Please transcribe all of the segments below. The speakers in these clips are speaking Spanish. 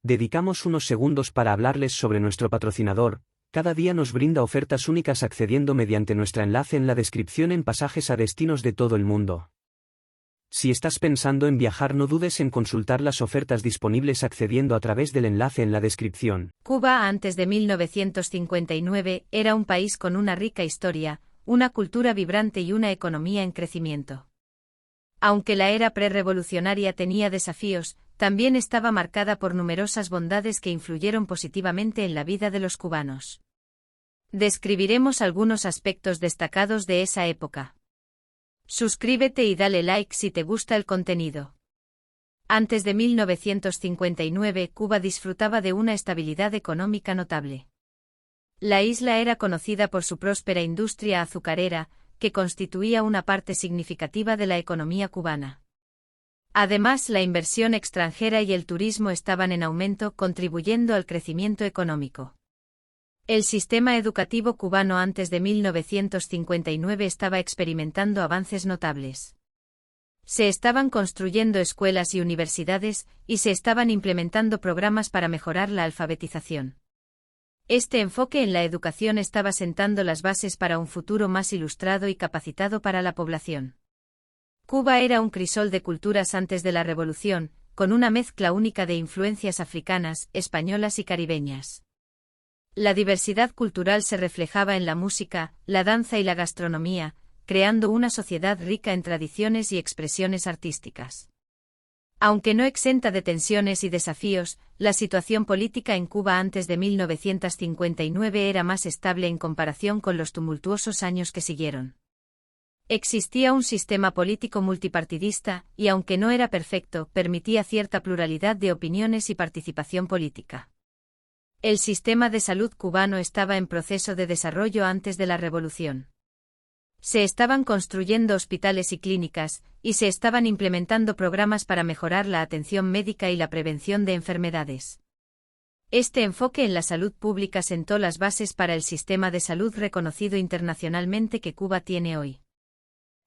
Dedicamos unos segundos para hablarles sobre nuestro patrocinador. Cada día nos brinda ofertas únicas accediendo mediante nuestro enlace en la descripción en pasajes a destinos de todo el mundo. Si estás pensando en viajar, no dudes en consultar las ofertas disponibles accediendo a través del enlace en la descripción. Cuba antes de 1959 era un país con una rica historia, una cultura vibrante y una economía en crecimiento. Aunque la era prerevolucionaria tenía desafíos, también estaba marcada por numerosas bondades que influyeron positivamente en la vida de los cubanos. Describiremos algunos aspectos destacados de esa época. Suscríbete y dale like si te gusta el contenido. Antes de 1959, Cuba disfrutaba de una estabilidad económica notable. La isla era conocida por su próspera industria azucarera, que constituía una parte significativa de la economía cubana. Además, la inversión extranjera y el turismo estaban en aumento, contribuyendo al crecimiento económico. El sistema educativo cubano antes de 1959 estaba experimentando avances notables. Se estaban construyendo escuelas y universidades, y se estaban implementando programas para mejorar la alfabetización. Este enfoque en la educación estaba sentando las bases para un futuro más ilustrado y capacitado para la población. Cuba era un crisol de culturas antes de la Revolución, con una mezcla única de influencias africanas, españolas y caribeñas. La diversidad cultural se reflejaba en la música, la danza y la gastronomía, creando una sociedad rica en tradiciones y expresiones artísticas. Aunque no exenta de tensiones y desafíos, la situación política en Cuba antes de 1959 era más estable en comparación con los tumultuosos años que siguieron. Existía un sistema político multipartidista, y aunque no era perfecto, permitía cierta pluralidad de opiniones y participación política. El sistema de salud cubano estaba en proceso de desarrollo antes de la revolución. Se estaban construyendo hospitales y clínicas, y se estaban implementando programas para mejorar la atención médica y la prevención de enfermedades. Este enfoque en la salud pública sentó las bases para el sistema de salud reconocido internacionalmente que Cuba tiene hoy.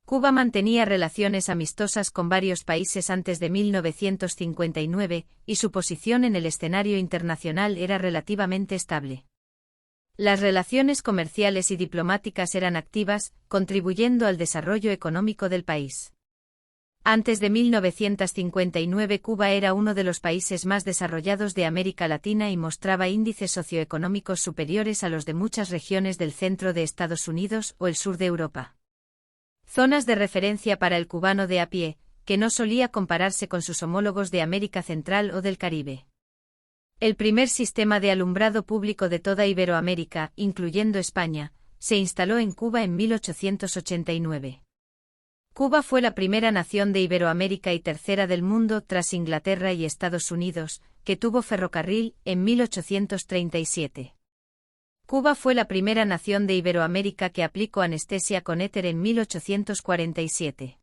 Cuba mantenía relaciones amistosas con varios países antes de 1959, y su posición en el escenario internacional era relativamente estable. Las relaciones comerciales y diplomáticas eran activas, contribuyendo al desarrollo económico del país. Antes de 1959 Cuba era uno de los países más desarrollados de América Latina y mostraba índices socioeconómicos superiores a los de muchas regiones del centro de Estados Unidos o el sur de Europa. Zonas de referencia para el cubano de a pie, que no solía compararse con sus homólogos de América Central o del Caribe. El primer sistema de alumbrado público de toda Iberoamérica, incluyendo España, se instaló en Cuba en 1889. Cuba fue la primera nación de Iberoamérica y tercera del mundo tras Inglaterra y Estados Unidos, que tuvo ferrocarril en 1837. Cuba fue la primera nación de Iberoamérica que aplicó anestesia con éter en 1847.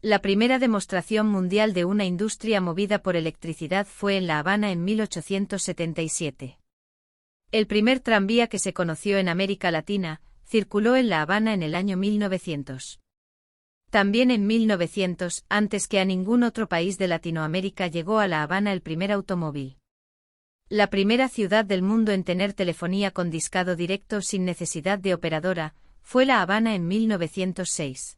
La primera demostración mundial de una industria movida por electricidad fue en La Habana en 1877. El primer tranvía que se conoció en América Latina circuló en La Habana en el año 1900. También en 1900, antes que a ningún otro país de Latinoamérica, llegó a La Habana el primer automóvil. La primera ciudad del mundo en tener telefonía con discado directo sin necesidad de operadora fue La Habana en 1906.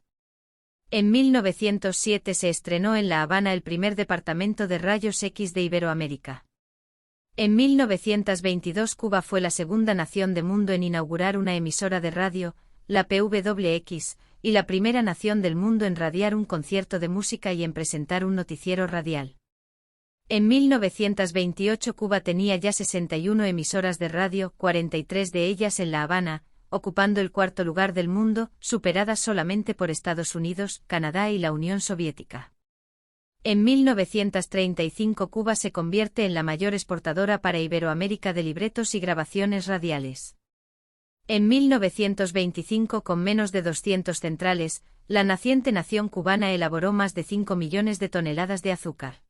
En 1907 se estrenó en La Habana el primer departamento de rayos X de Iberoamérica. En 1922 Cuba fue la segunda nación del mundo en inaugurar una emisora de radio, la PWX, y la primera nación del mundo en radiar un concierto de música y en presentar un noticiero radial. En 1928 Cuba tenía ya 61 emisoras de radio, 43 de ellas en La Habana, ocupando el cuarto lugar del mundo, superadas solamente por Estados Unidos, Canadá y la Unión Soviética. En 1935 Cuba se convierte en la mayor exportadora para Iberoamérica de libretos y grabaciones radiales. En 1925, con menos de 200 centrales, la naciente nación cubana elaboró más de 5 millones de toneladas de azúcar.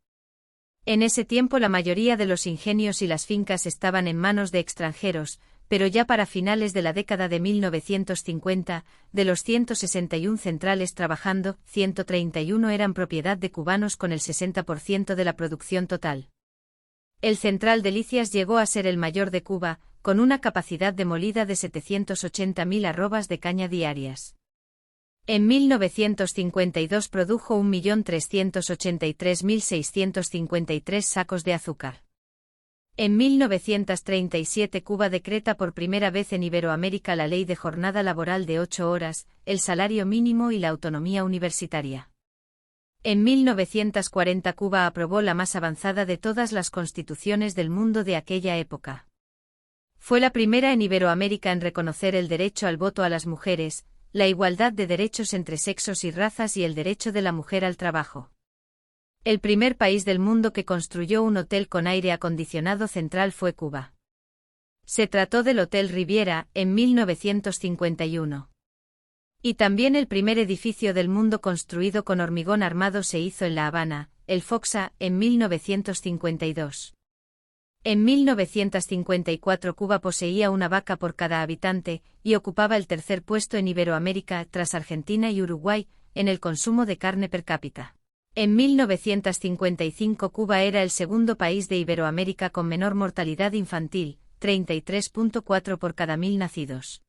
En ese tiempo la mayoría de los ingenios y las fincas estaban en manos de extranjeros, pero ya para finales de la década de 1950, de los 161 centrales trabajando, 131 eran propiedad de cubanos con el 60% de la producción total. El Central Delicias llegó a ser el mayor de Cuba, con una capacidad de molida de 780.000 arrobas de caña diarias. En 1952 produjo 1.383.653 sacos de azúcar. En 1937 Cuba decreta por primera vez en Iberoamérica la ley de jornada laboral de 8 horas, el salario mínimo y la autonomía universitaria. En 1940 Cuba aprobó la más avanzada de todas las constituciones del mundo de aquella época. Fue la primera en Iberoamérica en reconocer el derecho al voto a las mujeres, la igualdad de derechos entre sexos y razas y el derecho de la mujer al trabajo. El primer país del mundo que construyó un hotel con aire acondicionado central fue Cuba. Se trató del Hotel Riviera, en 1951. Y también el primer edificio del mundo construido con hormigón armado se hizo en La Habana, el Foxa, en 1952. En 1954 Cuba poseía una vaca por cada habitante, y ocupaba el tercer puesto en Iberoamérica tras Argentina y Uruguay, en el consumo de carne per cápita. En 1955 Cuba era el segundo país de Iberoamérica con menor mortalidad infantil, 33.4 por cada 1000 nacidos.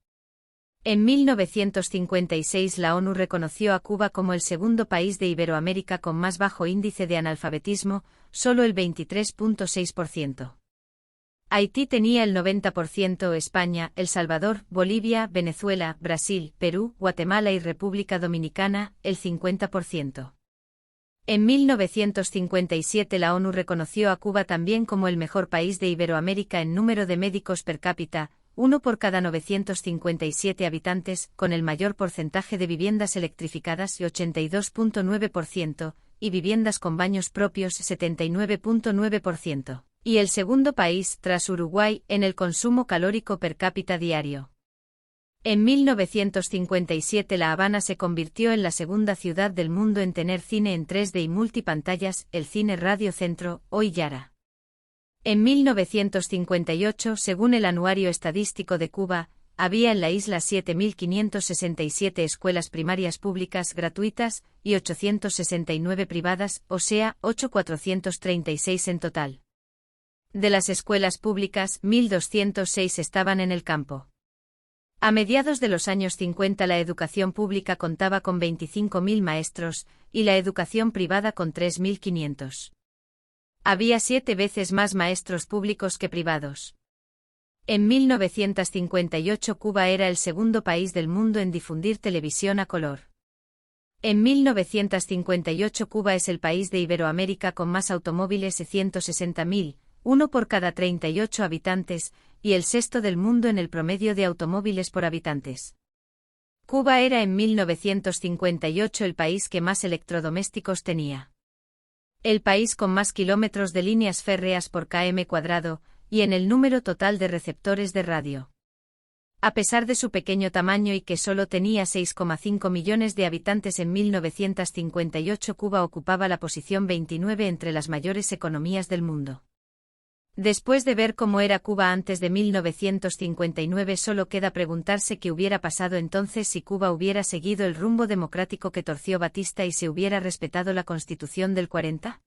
En 1956 la ONU reconoció a Cuba como el segundo país de Iberoamérica con más bajo índice de analfabetismo, solo el 23.6%. Haití tenía el 90%, España, El Salvador, Bolivia, Venezuela, Brasil, Perú, Guatemala y República Dominicana, el 50%. En 1957 la ONU reconoció a Cuba también como el mejor país de Iberoamérica en número de médicos per cápita, 1 por cada 957 habitantes, con el mayor porcentaje de viviendas electrificadas y 82.9%, y viviendas con baños propios 79.9%, y el segundo país, tras Uruguay, en el consumo calórico per cápita diario. En 1957 La Habana se convirtió en la segunda ciudad del mundo en tener cine en 3D y multipantallas, el Cine Radio Centro, hoy Yara. En 1958, según el Anuario Estadístico de Cuba, había en la isla 7.567 escuelas primarias públicas gratuitas y 869 privadas, o sea, 8.436 en total. De las escuelas públicas, 1.206 estaban en el campo. A mediados de los años 50 la educación pública contaba con 25.000 maestros, y la educación privada con 3.500. Había 7 veces más maestros públicos que privados. En 1958 Cuba era el segundo país del mundo en difundir televisión a color. En 1958 Cuba es el país de Iberoamérica con más automóviles, 160.000, 1 por cada 38 habitantes, y el sexto del mundo en el promedio de automóviles por habitantes. Cuba era en 1958 el país que más electrodomésticos tenía. El país con más kilómetros de líneas férreas por km², y en el número total de receptores de radio. A pesar de su pequeño tamaño y que solo tenía 6,5 millones de habitantes en 1958, Cuba ocupaba la posición 29 entre las mayores economías del mundo. Después de ver cómo era Cuba antes de 1959, solo queda preguntarse qué hubiera pasado entonces si Cuba hubiera seguido el rumbo democrático que torció Batista y se hubiera respetado la Constitución del 40.